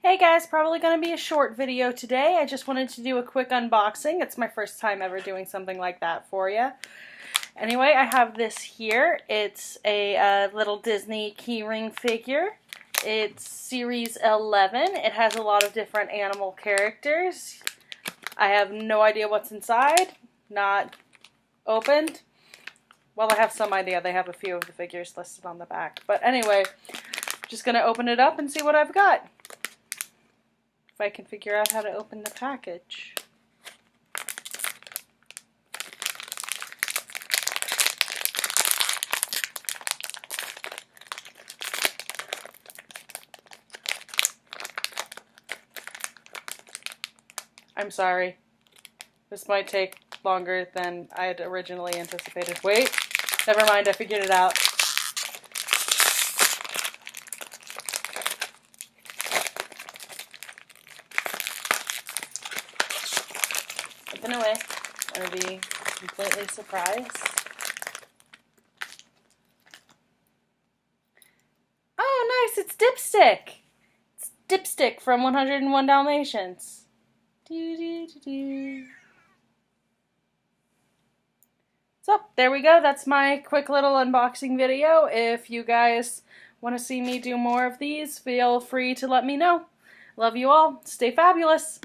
Hey guys, probably going to be a short video today. I just wanted to do a quick unboxing. It's my first time ever doing something like that for you. Anyway, I have this here. It's a little Disney keyring figure. It's series 11. It has a lot of different animal characters. I have no idea what's inside. Not opened. Well, I have some idea. They have a few of the figures listed on the back. But anyway, just going to open it up and see what I've got. If I can figure out how to open the package. I'm sorry. This might take longer than I had originally anticipated. Wait, never mind, I figured it out. Open away. I'm going to be completely surprised. Oh, nice! It's Dipstick! It's Dipstick from 101 Dalmatians. So, there we go. That's my quick little unboxing video. If you guys want to see me do more of these, feel free to let me know. Love you all. Stay fabulous!